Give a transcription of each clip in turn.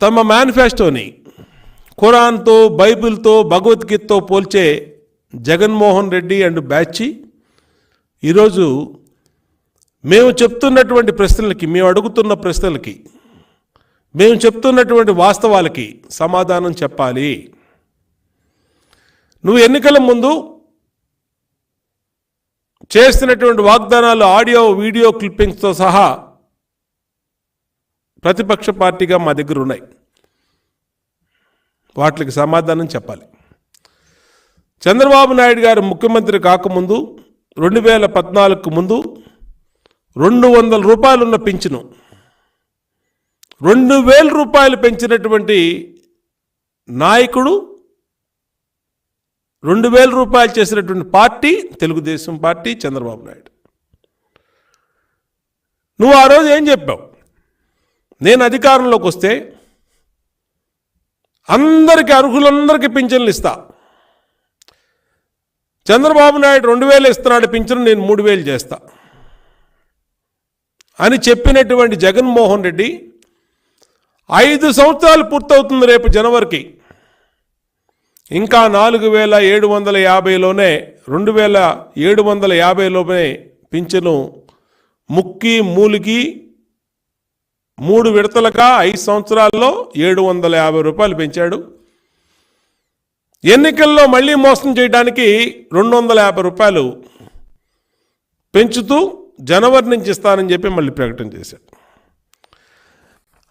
తమ మేనిఫెస్టోని ఖురాన్తో, బైబిల్తో, భగవద్గీతతో పోల్చే Jaganmohan Reddy and batch ఈరోజు మేము చెప్తున్నటువంటి ప్రశ్నలకి, మేము అడుగుతున్న ప్రశ్నలకి, మేము చెప్తున్నటువంటి వాస్తవాలకి సమాధానం చెప్పాలి. నువ్వు ఎన్నికల ముందు చేస్తున్నటువంటి వాగ్దానాలు ఆడియో వీడియో క్లిప్పింగ్స్తో సహా ప్రతిపక్ష పార్టీగా మా దగ్గర ఉన్నాయి. వాటికి సమాధానం చెప్పాలి. చంద్రబాబు నాయుడు గారు ముఖ్యమంత్రి కాకముందు 2014కు ముందు 200 రూపాయలు ఉన్న పింఛను 2000 రూపాయలు పెంచినటువంటి నాయకుడు, 2000 రూపాయలు చేసినటువంటి పార్టీ తెలుగుదేశం పార్టీ, చంద్రబాబు నాయుడు. నువ్వు ఆ రోజు ఏం చెప్పావు? నేను అధికారంలోకి వస్తే అందరికీ, అర్హులందరికీ పింఛన్లు ఇస్తా. చంద్రబాబు నాయుడు 2000 ఇస్తున్నాడు పింఛను, నేను 3000 చేస్తా అని చెప్పినటువంటి జగన్మోహన్ రెడ్డి 5 సంవత్సరాలు పూర్తవుతుంది రేపు జనవరికి. ఇంకా 4750లోనే 2750లోనే పింఛను ముక్కి మూలికి 3 విడతలుగా 5 సంవత్సరాల్లో 750 రూపాయలు పెంచాడు. ఎన్నికల్లో మళ్ళీ మోసం చేయడానికి 250 రూపాయలు పెంచుతూ జనవరి నుంచి ఇస్తానని చెప్పి మళ్ళీ ప్రకటన చేశాడు.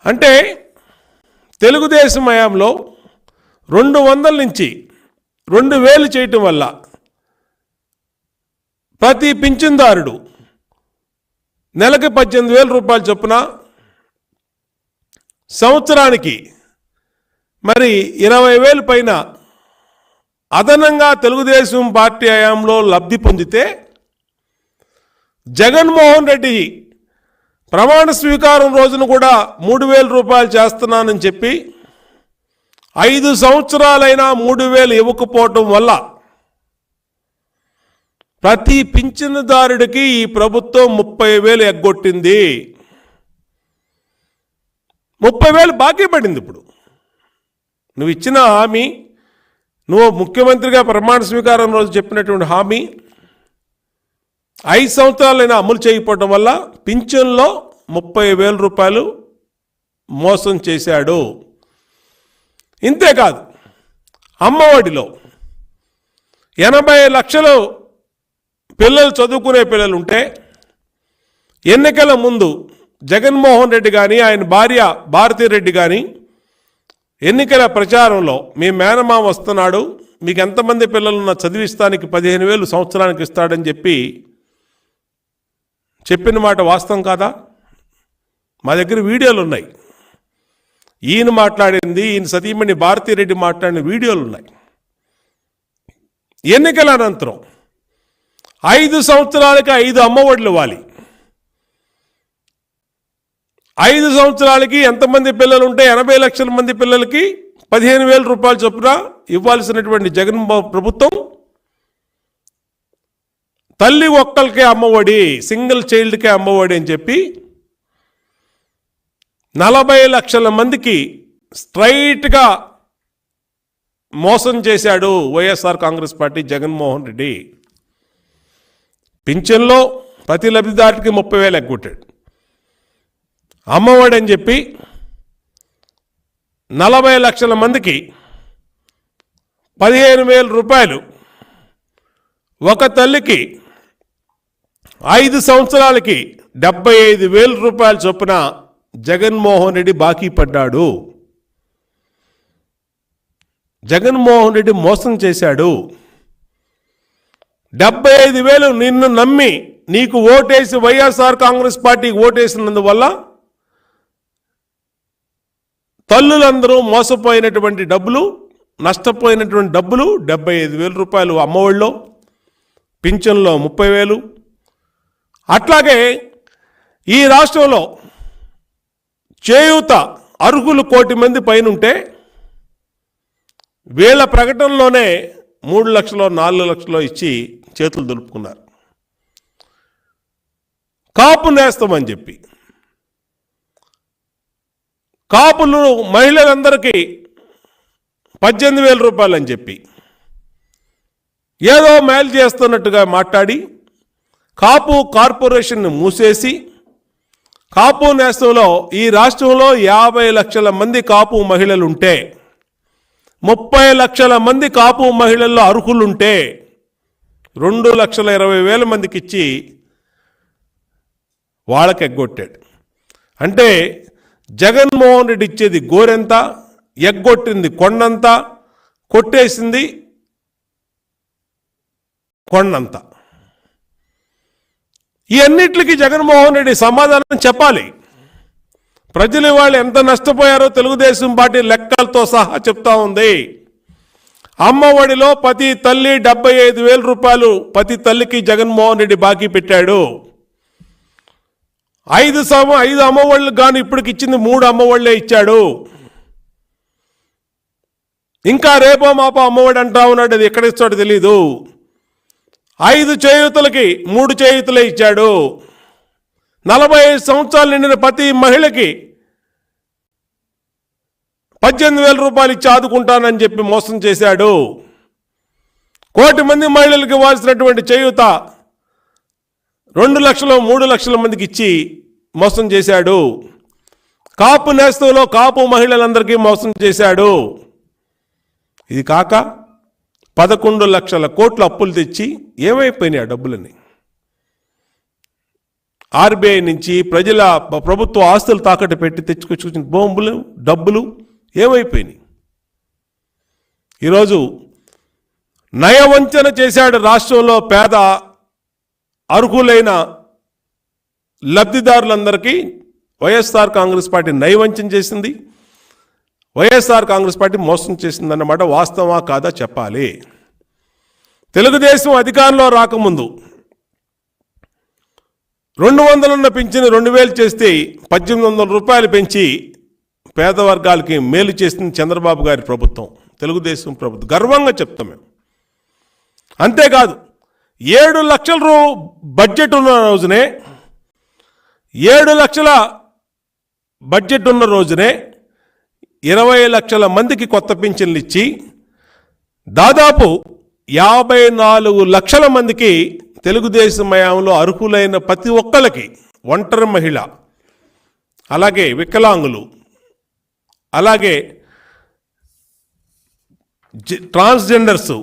అంటే తెలుగుదేశం హయాంలో 200 నుంచి 2000 చేయటం వల్ల ప్రతి పింఛన్దారుడు నెలకి 18,000 రూపాయలు చొప్పున, సంవత్సరానికి మరి 20,000 పైన అదనంగా తెలుగుదేశం పార్టీ హయాంలో లబ్ధి పొందితే, జగన్మోహన్ రెడ్డి ప్రమాణ స్వీకారం రోజున కూడా 3,000 రూపాయలు చేస్తున్నానని చెప్పి 5 సంవత్సరాలైనా 3,000 ఇవ్వకపోవటం వల్ల ప్రతి పింఛనుదారుడికి ఈ ప్రభుత్వం 30,000 ఎగ్గొట్టింది. 30,000 బాకీ పడింది. ఇప్పుడు నువ్వు ఇచ్చిన హామీ, నువ్వు ముఖ్యమంత్రిగా ప్రమాణ స్వీకారం రోజు చెప్పినటువంటి హామీ 5 సంవత్సరాలైనా అమలు చేయకపోవడం వల్ల పింఛన్లో 30,000 రూపాయలు మోసం చేశాడు. ఇంతేకాదు, అమ్మఒడిలో 80 లక్షలు పిల్లలు, చదువుకునే పిల్లలు ఉంటే ఎన్నికల ముందు జగన్మోహన్ రెడ్డి కానీ ఆయన భార్య భారతీరెడ్డి కానీ ఎన్నికల ప్రచారంలో మీ మేనమామ వస్తున్నాడు, మీకు ఎంతమంది పిల్లలున్న చదివిస్తానికి 15,000 సంవత్సరానికి ఇస్తాడని చెప్పిన మాట వాస్తవం కాదా? మా దగ్గర వీడియోలు ఉన్నాయి. ఈయన మాట్లాడింది, ఈయన సతీమణి భారతీరెడ్డి మాట్లాడిన వీడియోలు ఉన్నాయి. ఎన్నికల అనంతరం 5 సంవత్సరాలకి 5 అమ్మఒడులు ఇవ్వాలి. 5 సంవత్సరాలకి ఎంతమంది పిల్లలు ఉంటే 80 లక్షల మంది పిల్లలకి 15,000 రూపాయలు చొప్పున ఇవ్వాల్సినటువంటి జగన్ ప్రభుత్వం తల్లి ఒక్కరికే అమ్మఒడి, సింగిల్ చైల్డ్కే అమ్మఒడి అని చెప్పి 40 లక్షల మందికి స్ట్రైట్గా మోసం చేశాడు వైఎస్ఆర్ కాంగ్రెస్ పార్టీ జగన్మోహన్ రెడ్డి. పింఛన్లో ప్రతి లబ్ధిదారుడికి 30,000 ఎగ్గొట్టాడు. అమ్మఒడి అని చెప్పి 40 లక్షల మందికి 15,000 రూపాయలు, ఒక తల్లికి 5 సంవత్సరాలకి 75,000 రూపాయల చొప్పున జగన్మోహన్ రెడ్డి బాకీ పడ్డాడు. జగన్మోహన్ రెడ్డి మోసం చేశాడు. 75,000 నిన్ను నమ్మి నీకు ఓటేసి వైఎస్ఆర్ కాంగ్రెస్ పార్టీకి ఓటేసినందువల్ల తల్లులందరూ మోసపోయినటువంటి డబ్బులు, నష్టపోయినటువంటి డబ్బులు 75,000 రూపాయలు అమ్మఒడిలో, పింఛన్లో 30,000. అట్లాగే ఈ రాష్ట్రంలో చేయూత అర్హులు 1 కోటి మంది పైనుంటే వీళ్ళ ప్రకటనలోనే 3 లక్షలు 4 లక్షలు ఇచ్చి చేతులు దులుపుకున్నారు. కాపు నేస్తామని చెప్పి కాపులు మహిళలందరికీ 18,000 రూపాయలు అని చెప్పి ఏదో మేలు చేస్తున్నట్టుగా మాట్లాడి కాపు కార్పొరేషన్ను మూసేసి కాపు నేస్తంలో ఈ రాష్ట్రంలో 50 లక్షల మంది కాపు మహిళలుంటే 30 లక్షల మంది కాపు మహిళల్లో అర్హులుంటే 2,20,000 మందికి ఇచ్చి వాళ్ళకి ఎగ్గొట్టాడు. అంటే జగన్మోహన్ రెడ్డి ఇచ్చేది గోరెంత, ఎగ్గొట్టింది కొండంత, కొట్టేసింది కొండంత. ఈ అన్నిటికీ జగన్మోహన్ రెడ్డి సమాధానం చెప్పాలి. ప్రజలు వాళ్ళు ఎంత నష్టపోయారో తెలుగుదేశం పార్టీ లెక్కలతో సహా చెప్తా ఉంది. అమ్మఒడిలో ప్రతి తల్లి 75,000 రూపాయలు ప్రతి తల్లికి జగన్మోహన్ రెడ్డి బాకీ పెట్టాడు. 5 అమ్మఒళ్ళు కానీ ఇప్పటికి ఇచ్చింది 3 అమ్మఒళ్ళే ఇచ్చాడు. ఇంకా రేపో మాపో అమ్మఒడి అంటా ఉన్నాడు, అది ఎక్కడ ఇస్తాడో తెలీదు. 5 చేయూతలకి 3 చేయూతలే ఇచ్చాడు. 45 సంవత్సరాలు నిండిన ప్రతి మహిళకి 18,000 రూపాయలు ఇచ్చి ఆదుకుంటానని చెప్పి మోసం చేశాడు. 1 కోటి మంది మహిళలకు ఇవ్వాల్సినటువంటి చేయూత 2 లక్షలు 3 లక్షల మందికి ఇచ్చి మోసం చేశాడు. కాపు నేస్తంలో కాపు మహిళలందరికీ మోసం చేశాడు. ఇది కాక 11 లక్షల కోట్ల అప్పులు తెచ్చి ఏమైపోయినాయి ఆ డబ్బులని? ఆర్బీఐ నుంచి ప్రభుత్వ ఆస్తులు తాకట్టు పెట్టి తెచ్చుకొచ్చిన బొంబులు డబ్బులు ఏమైపోయినాయి? ఈరోజు నయవంచన చేశాడు. రాష్ట్రంలో పేద అర్హులైన లబ్ధిదారులందరికీ వైఎస్ఆర్ కాంగ్రెస్ పార్టీ నయవంచన చేసింది. వైఎస్ఆర్ కాంగ్రెస్ పార్టీ మోసం చేసిందన్నమాట. వాస్తవమా కాదా చెప్పాలి. తెలుగుదేశం అధికారంలో రాకముందు 200 ఉన్న పింఛను 2,000 చేస్తే 1,800 రూపాయలు పెంచి పేదవర్గాలకి మేలు చేసింది చంద్రబాబు గారి ప్రభుత్వం, తెలుగుదేశం ప్రభుత్వం. గర్వంగా చెప్తాం మేము. అంతేకాదు 7 లక్షల బడ్జెట్ ఉన్న రోజునే 7 లక్షల బడ్జెట్ ఉన్న రోజునే 20 లక్షల మందికి కొత్త పింఛన్లు ఇచ్చి దాదాపు 54 లక్షల మందికి తెలుగుదేశం హయాంలో అర్హులైన ప్రతి ఒక్కరికి, ఒంటరి మహిళ, అలాగే వికలాంగులు, అలాగే ట్రాన్స్జెండర్స్,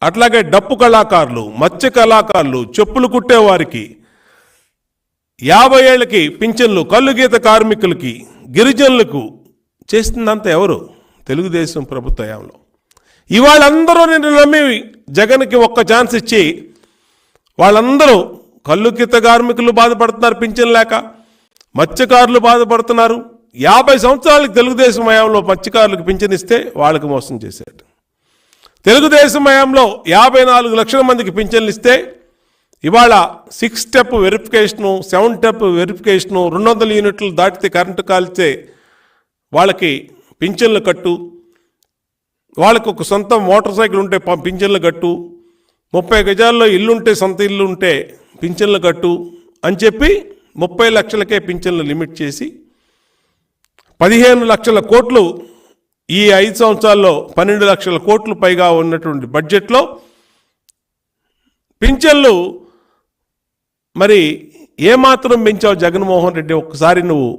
అట్లాగే డప్పు కళాకారులు, మత్స్య కళాకారులు, చెప్పులు కుట్టేవారికి 50 ఏళ్ళకి పింఛన్లు, కళ్ళు గీత కార్మికులకి, గిరిజనులకు చేస్తుందంతా ఎవరు? తెలుగుదేశం ప్రభుత్వ హయాంలో. ఇవాళందరూ నిన్ను నమ్మి జగన్కి ఒక్క ఛాన్స్ ఇచ్చి వాళ్ళందరూ కళ్ళు గీత కార్మికులు బాధపడుతున్నారు పింఛన్ లేక, మత్స్యకారులు బాధపడుతున్నారు. 50 సంవత్సరాలకి తెలుగుదేశం హయాంలో మత్స్యకారులకు పింఛన్ ఇస్తే వాళ్ళకి మోసం చేశాడు. తెలుగుదేశం హయాంలో 54 లక్షల మందికి పింఛన్లు ఇస్తే ఇవాళ 6 స్టెప్ వెరిఫికేషను, 7 స్టెప్ వెరిఫికేషను, 200 యూనిట్లు దాటితే కరెంటు కాల్చే వాళ్ళకి పింఛన్లు కట్టు, వాళ్ళకు ఒక సొంత మోటార్ సైకిల్ ఉంటే పింఛన్లు కట్టు, 30 గజాల్లో ఇల్లుంటే సొంత ఇల్లు ఉంటే పింఛన్లు కట్టు అని చెప్పి 30 లక్షలకే పింఛన్లు లిమిట్ చేసి 15 లక్షల కోట్లు, ఈ 5 సంవత్సరాల్లో 12 లక్షల కోట్లు పైగా ఉన్నటువంటి బడ్జెట్లో పింఛన్లు మరి ఏమాత్రం పెంచావు జగన్మోహన్ రెడ్డి? ఒక్కసారి నువ్వు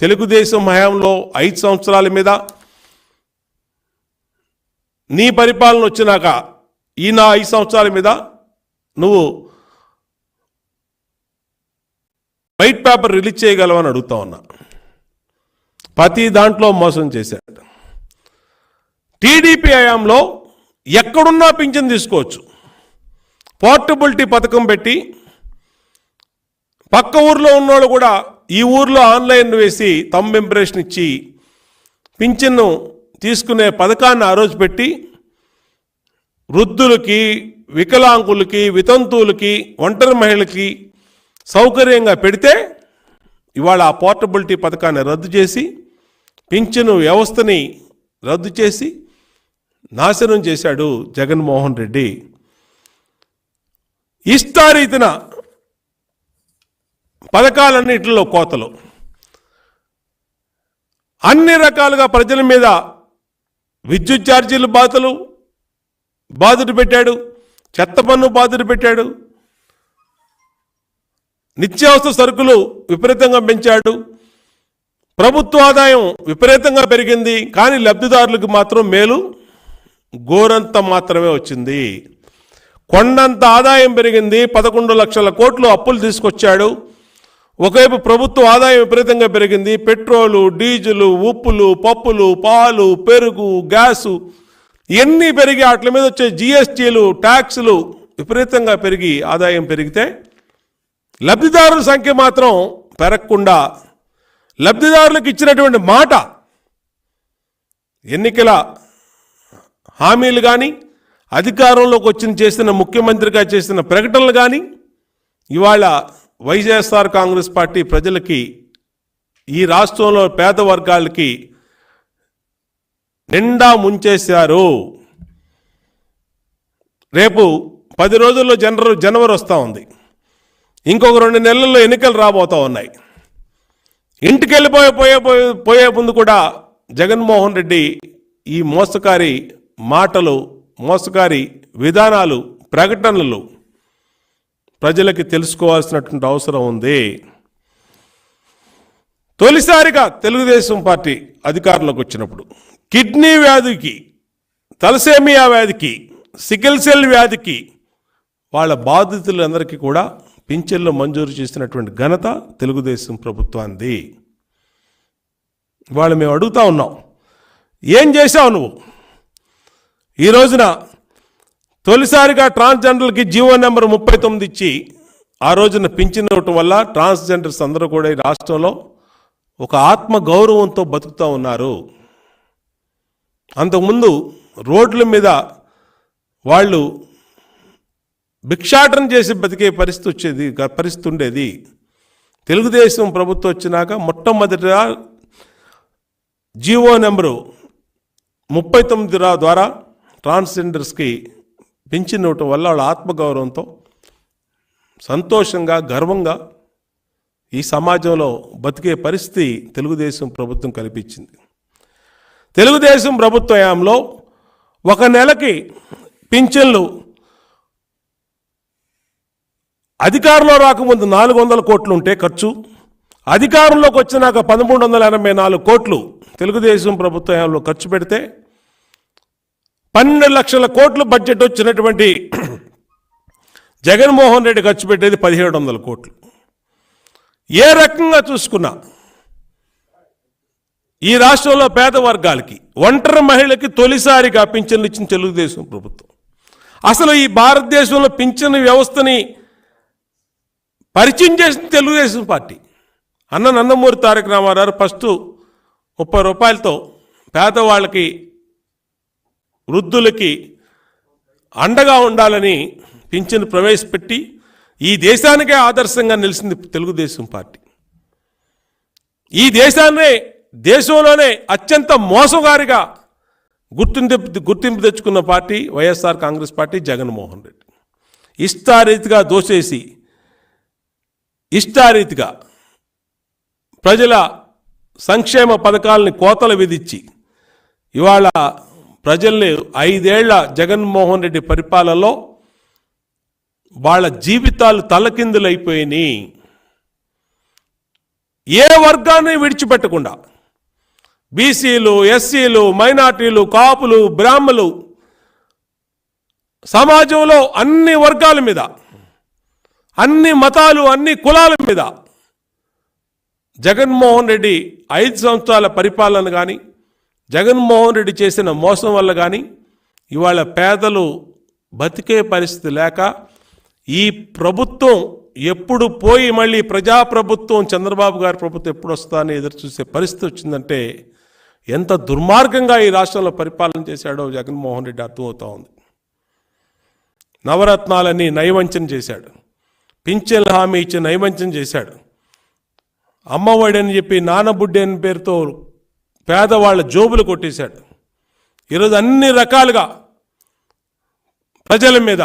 తెలుగుదేశం హయాంలో 5 సంవత్సరాల మీద నీ పరిపాలన వచ్చినాక ఈ నా 5 సంవత్సరాల మీద నువ్వు వైట్ పేపర్ రిలీజ్ చేయగలవని అడుగుతా ఉన్నా. ప్రతి దాంట్లో మోసం చేశాడు. టీడీపీ హయాంలో ఎక్కడున్నా పింఛన్ తీసుకోవచ్చు. పోర్టబిలిటీ పథకం పెట్టి పక్క ఊర్లో ఉన్నోళ్ళు కూడా ఈ ఊర్లో ఆన్లైన్ వేసి థంబ్ ఇంప్రెషన్ ఇచ్చి పింఛన్ను తీసుకునే పథకాన్ని ఆ రోజు పెట్టి వృద్ధులకి, వికలాంగులకి, వితంతువులకి, ఒంటరి మహిళలకి సౌకర్యంగా పెడితే ఇవాళ ఆ పోర్టబిలిటీ పథకాన్ని రద్దు చేసి పింఛను వ్యవస్థని రద్దు చేసి నాశనం చేశాడు జగన్మోహన్ రెడ్డి. ఇష్టారీతిన పథకాలన్నింటిలో కోతలు. అన్ని రకాలుగా ప్రజల మీద విద్యుత్ ఛార్జీలు బాధలు పెట్టాడు, చెత్త పన్ను బాధలు పెట్టాడు, నిత్యావసర సరుకులు విపరీతంగా పెంచాడు, ప్రభుత్వ ఆదాయం విపరీతంగా పెరిగింది. కానీ లబ్ధిదారులకు మాత్రం మేలు గోరంత మాత్రమే వచ్చింది. కొండంత ఆదాయం పెరిగింది, 11 లక్షల కోట్లు అప్పులు తీసుకొచ్చాడు. ఒకవైపు ప్రభుత్వ ఆదాయం విపరీతంగా పెరిగింది, పెట్రోలు, డీజిలు, ఉప్పులు, పప్పులు, పాలు, పెరుగు, గ్యాసు ఇవన్నీ పెరిగి వాటి మీద వచ్చే జిఎస్టీలు, ట్యాక్సులు విపరీతంగా పెరిగి ఆదాయం పెరిగితే లబ్ధిదారుల సంఖ్య మాత్రం పెరగకుండా లబ్ధిదారులకు ఇచ్చినటువంటి మాట, ఎన్నికల హామీలు కానీ అధికారంలోకి చేసిన ముఖ్యమంత్రిగా చేసిన ప్రకటనలు కానీ ఇవాళ వైఎస్ఆర్ కాంగ్రెస్ పార్టీ ప్రజలకి, ఈ రాష్ట్రంలో పేద వర్గాలకి నిండా ముంచేశారు. రేపు 10 రోజుల్లో జనవరి వస్తూ ఉంది, ఇంకొక 2 నెలల్లో ఎన్నికలు రాబోతూ ఉన్నాయి. ఇంటికి వెళ్ళిపోయే ముందు కూడా జగన్మోహన్ రెడ్డి ఈ మోసకారి మాటలు, మోసకారి విధానాలు, ప్రకటనలు ప్రజలకి తెలుసుకోవాల్సినటువంటి అవసరం ఉంది. తొలిసారిగా తెలుగుదేశం పార్టీ అధికారంలోకి వచ్చినప్పుడు కిడ్నీ వ్యాధికి, తలసేమియా వ్యాధికి, సికిల్ సెల్ వ్యాధికి వాళ్ళ బాధితులందరికీ కూడా పింఛన్లు మంజూరు చేసినటువంటి ఘనత తెలుగుదేశం ప్రభుత్వానికి. వాళ్ళు మేము అడుగుతా ఉన్నాం, ఏం చేశావు నువ్వు? ఈ రోజున తొలిసారిగా ట్రాన్స్జెండర్లకి జీవో నెంబర్ 39 ఇచ్చి ఆ రోజున పింఛన్ ఇవ్వటం వల్ల ట్రాన్స్జెండర్స్ అందరూ కూడా ఈ రాష్ట్రంలో ఒక ఆత్మ గౌరవంతో బతుకుతూ ఉన్నారు. అంతకుముందు రోడ్ల మీద వాళ్ళు భిక్షాటన చేసి బతికే పరిస్థితి ఉండేది. తెలుగుదేశం ప్రభుత్వం వచ్చినాక మొట్టమొదటిగా జీవో నెంబరు 39 ద్వారా ట్రాన్స్జెండర్స్కి పింఛన్ ఇవ్వటం వల్ల వాళ్ళ ఆత్మగౌరవంతో సంతోషంగా, గర్వంగా ఈ సమాజంలో బతికే పరిస్థితి తెలుగుదేశం ప్రభుత్వం కల్పించింది. తెలుగుదేశం ప్రభుత్వంలో ఒక నెలకి పింఛన్లు అధికారంలో రాకముందు 400 కోట్లు ఉంటే ఖర్చు, అధికారంలోకి వచ్చినాక 1384 కోట్లు తెలుగుదేశం ప్రభుత్వంలో ఖర్చు పెడితే 12 లక్షల కోట్లు బడ్జెట్ వచ్చినటువంటి జగన్మోహన్ రెడ్డి ఖర్చు పెట్టేది 1700 కోట్లు. ఏ రకంగా చూసుకున్నా ఈ రాష్ట్రంలో పేద వర్గాలకి, ఒంటరి మహిళకి తొలిసారిగా పింఛన్లు ఇచ్చిన తెలుగుదేశం ప్రభుత్వం. అసలు ఈ భారతదేశంలో పింఛన్ వ్యవస్థని పరిచయం చేసిన తెలుగుదేశం పార్టీ. నందమూరి తారక రామారావు ఫస్ట్ 30 రూపాయలతో పేదవాళ్ళకి, వృద్ధులకి అండగా ఉండాలని పింఛన్ ప్రవేశపెట్టి ఈ దేశానికే ఆదర్శంగా నిలిచింది తెలుగుదేశం పార్టీ. ఈ దేశంలోనే అత్యంత మోసగారిగా గుర్తింపు తెచ్చుకున్న పార్టీ వైఎస్ఆర్ కాంగ్రెస్ పార్టీ, జగన్మోహన్ రెడ్డి. ఇష్టారీతిగా దోచేసి, ఇష్టారీతిగా ప్రజల సంక్షేమ పథకాలని కోతలు విధించి ఇవాళ ప్రజల్ని 5 ఏళ్ల జగన్మోహన్ రెడ్డి పరిపాలనలో వాళ్ళ జీవితాలు తలకిందులైపోయినాయి. ఏ వర్గాన్ని విడిచిపెట్టకుండా బీసీలు, ఎస్సీలు, మైనార్టీలు, కాపులు, బ్రాహ్మలు, సమాజంలో అన్ని వర్గాల మీద, అన్ని మతాలు, అన్ని కులాల మీద జగన్మోహన్ రెడ్డి 5 సంవత్సరాల పరిపాలన కానీ, జగన్మోహన్ రెడ్డి చేసిన మోసం వల్ల కానీ ఇవాళ పేదలు బతికే పరిస్థితి లేక ఈ ప్రభుత్వం ఎప్పుడు పోయి మళ్ళీ ప్రజాప్రభుత్వం, చంద్రబాబు గారి ప్రభుత్వం ఎప్పుడు వస్తా అని ఎదురు చూసే పరిస్థితి వచ్చిందంటే ఎంత దుర్మార్గంగా ఈ రాష్ట్రంలో పరిపాలన చేశాడో జగన్మోహన్ రెడ్డి అర్థమవుతా ఉంది. నవరత్నాలని నయవంచన చేశాడు, పింఛన్ల హామీ ఇచ్చి నయవంచన చేశాడు, అమ్మఒడి అని చెప్పి నానబుడ్డి అని పేరుతో పేదవాళ్ళ జోబులు కొట్టేశాడు. ఈరోజు అన్ని రకాలుగా ప్రజల మీద,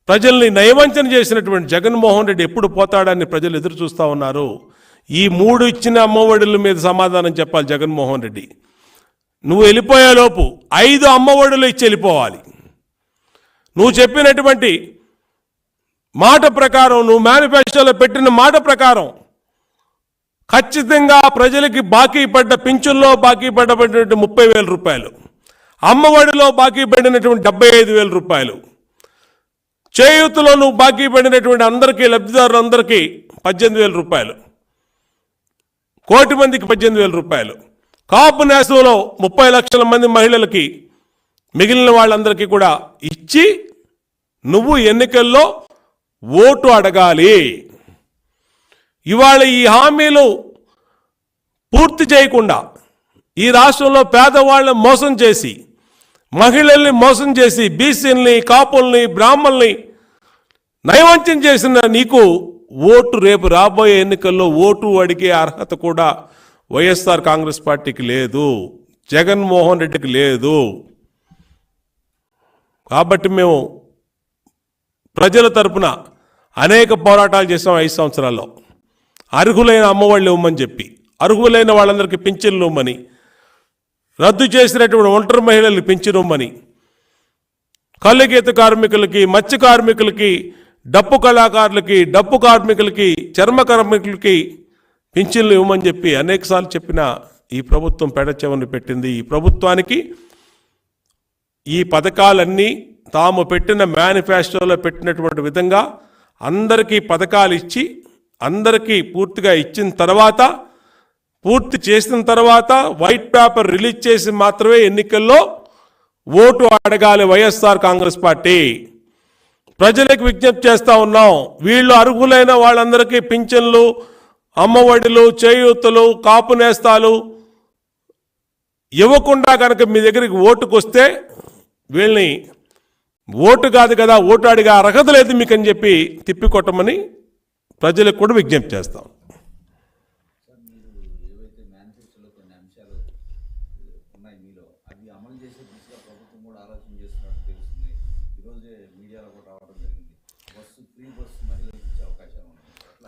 ప్రజల్ని నయవంచన చేసినటువంటి జగన్మోహన్ రెడ్డి ఎప్పుడు పోతాడని ప్రజలు ఎదురు చూస్తూ ఉన్నారు. ఈ 3 ఇచ్చిన అమ్మఒడుల మీద సమాధానం చెప్పాలి జగన్మోహన్ రెడ్డి. నువ్వు వెళ్ళిపోయేలోపు 5 అమ్మఒడులు ఇచ్చి వెళ్ళిపోవాలి. నువ్వు చెప్పినటువంటి మాట ప్రకారం, నువ్వు మేనిఫెస్టోలో పెట్టిన మాట ప్రకారం ఖచ్చితంగా ప్రజలకి బాకీ పడ్డ పింఛన్లో బాకీ పడ్డటువంటి 30,000 రూపాయలు, అమ్మఒడిలో బాకీ పడినటువంటి 75,000 రూపాయలు, చేయూతలో నువ్వు బాకీ పడినటువంటి అందరికీ లబ్ధిదారులందరికీ 18,000 రూపాయలు, 1 కోటి మందికి 18,000 రూపాయలు, కాపు నేస్తంలో 30 లక్షల మంది మహిళలకి, మిగిలిన వాళ్ళందరికీ కూడా ఇచ్చి నువ్వు ఎన్నికల్లో ఓటు అడగాలి. ఇవాళ ఈ హామీలు పూర్తి చేయకుండా ఈ రాష్ట్రంలో పేదవాళ్ళని మోసం చేసి, మహిళల్ని మోసం చేసి, బీసీల్ని, కాపుల్ని, బ్రాహ్మణుల్ని నయవంచన చేసిన నీకు ఓటు రేపు రాబోయే ఎన్నికల్లో ఓటు అడిగే అర్హత కూడా వైఎస్ఆర్ కాంగ్రెస్ పార్టీకి లేదు, జగన్మోహన్ రెడ్డికి లేదు. కాబట్టి మేము ప్రజల తరపున అనేక పోరాటాలు చేసాం 5 సంవత్సరాల్లో. అర్హులైన అమ్మఒళ్ళు ఇవ్వమని చెప్పి, అర్హులైన వాళ్ళందరికీ పింఛన్లు ఇవ్వమని, రద్దు చేసినటువంటి ఒంటరి మహిళలకు పింఛను ఇవ్వమని, కళ్ళగీత కార్మికులకి, మత్స్య కార్మికులకి, డప్పు కళాకారులకి, డప్పు కార్మికులకి, చర్మ కార్మికులకి పింఛన్లు ఇవ్వమని చెప్పి అనేకసార్లు చెప్పిన ఈ ప్రభుత్వం పెడచెవని పెట్టింది. ఈ ప్రభుత్వానికి ఈ పథకాలన్నీ తాము పెట్టిన మేనిఫెస్టోలో పెట్టినటువంటి విధంగా అందరికీ పథకాలు ఇచ్చి, అందరికీ పూర్తిగా ఇచ్చిన తర్వాత, పూర్తి చేసిన తర్వాత వైట్ పేపర్ రిలీజ్ చేసి మాత్రమే ఎన్నికల్లో ఓటు అడగాలి వైఎస్ఆర్ కాంగ్రెస్ పార్టీ. ప్రజలకు విజ్ఞప్తి చేస్తూ ఉన్నాం, వీళ్ళు అర్హులైన వాళ్ళందరికీ పింఛన్లు, అమ్మఒడిలు, చేయూతలు, కాపు నేస్తాలు ఇవ్వకుండా కనుక మీ దగ్గరికి ఓటుకు వస్తే వీళ్ళని ఓటు కాదు కదా, ఓటు అడిగే అర్హత లేదు మీకు అని చెప్పి తిప్పికొట్టమని ప్రజలకు కూడా విజ్ఞప్తి చేస్తాం.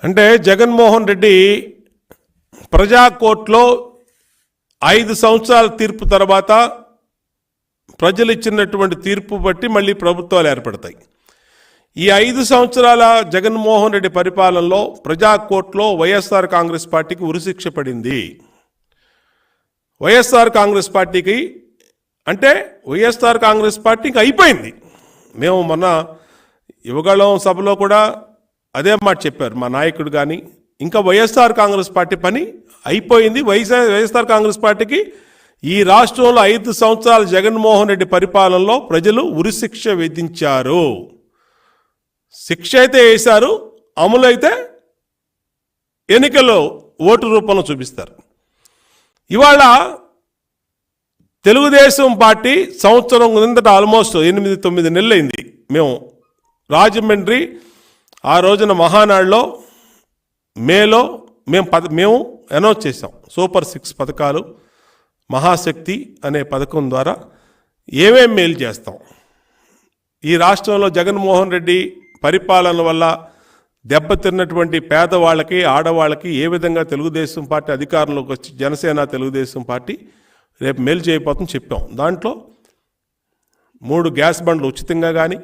అంటే జగన్మోహన్ రెడ్డి ప్రజా కోర్టులో 5 సంవత్సరాల తీర్పు తర్వాత ప్రజలు ఇచ్చినటువంటి తీర్పు బట్టి మళ్ళీ ప్రభుత్వాలు ఏర్పడతాయి. ఈ 5 సంవత్సరాల జగన్మోహన్ రెడ్డి పరిపాలనలో ప్రజా కోర్టులో వైఎస్ఆర్ కాంగ్రెస్ పార్టీకి ఉరిశిక్ష పడింది. వైఎస్ఆర్ కాంగ్రెస్ పార్టీకి అంటే వైఎస్ఆర్ కాంగ్రెస్ పార్టీకి అయిపోయింది. మేము మొన్న యువగళం సభలో కూడా అదే మాట చెప్పారు మా నాయకుడు. కానీ ఇంకా వైఎస్ఆర్ కాంగ్రెస్ పార్టీ పని అయిపోయింది. వైఎస్ఆర్ కాంగ్రెస్ పార్టీకి ఈ రాష్ట్రంలో 5 సంవత్సరాల జగన్మోహన్ రెడ్డి పరిపాలనలో ప్రజలు ఉరిశిక్ష విధించారు. శిక్ష అయితే వేశారు, అమలు అయితే ఎన్నికల్లో ఓటు రూపంలో చూపిస్తారు. ఇవాళ తెలుగుదేశం పార్టీ సంవత్సరం కిందట ఆల్మోస్ట్ 8-9 నెలలు అయింది. మేము రాజమండ్రి ఆ రోజున మహానాడులో మేలో మేము అనౌన్స్ చేసాం సూపర్ 6 పథకాలు, మహాశక్తి అనే పథకం ద్వారా ఏమేం మేలు చేస్తాం. ఈ రాష్ట్రంలో జగన్మోహన్ రెడ్డి పరిపాలన వల్ల దెబ్బతిన్నటువంటి పేదవాళ్ళకి, ఆడవాళ్ళకి ఏ విధంగా తెలుగుదేశం పార్టీ అధికారంలోకి వచ్చి జనసేన తెలుగుదేశం పార్టీ రేపు మేలు చేయబోతుందని చెప్పాం. దాంట్లో 3 గ్యాస్ బండ్లు ఉచితంగా కానీ,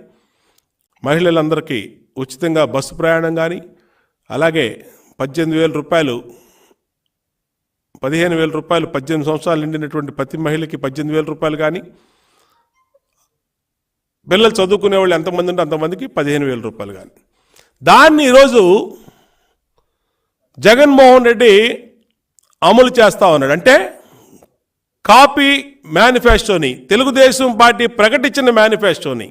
మహిళలందరికీ ఉచితంగా బస్సు ప్రయాణం కానీ, అలాగే 18,000 రూపాయలు 15,000 రూపాయలు 18 సంవత్సరాలు నిండినటువంటి ప్రతి మహిళకి 18,000 రూపాయలు కానీ, పిల్లలు చదువుకునే వాళ్ళు ఎంతమంది ఉంటే అంతమందికి 15,000 రూపాయలు కానీ. దాన్ని ఈరోజు జగన్మోహన్ రెడ్డి అమలు చేస్తా ఉన్నాడు. అంటే కాపీ మేనిఫెస్టోని, తెలుగుదేశం పార్టీ ప్రకటించిన మేనిఫెస్టోని,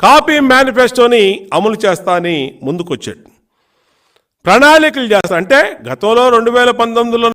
కాపీ మేనిఫెస్టోని అమలు చేస్తా అని ముందుకొచ్చాడు. ప్రణాళికలు చేస్తా అంటే గతంలో 2019లో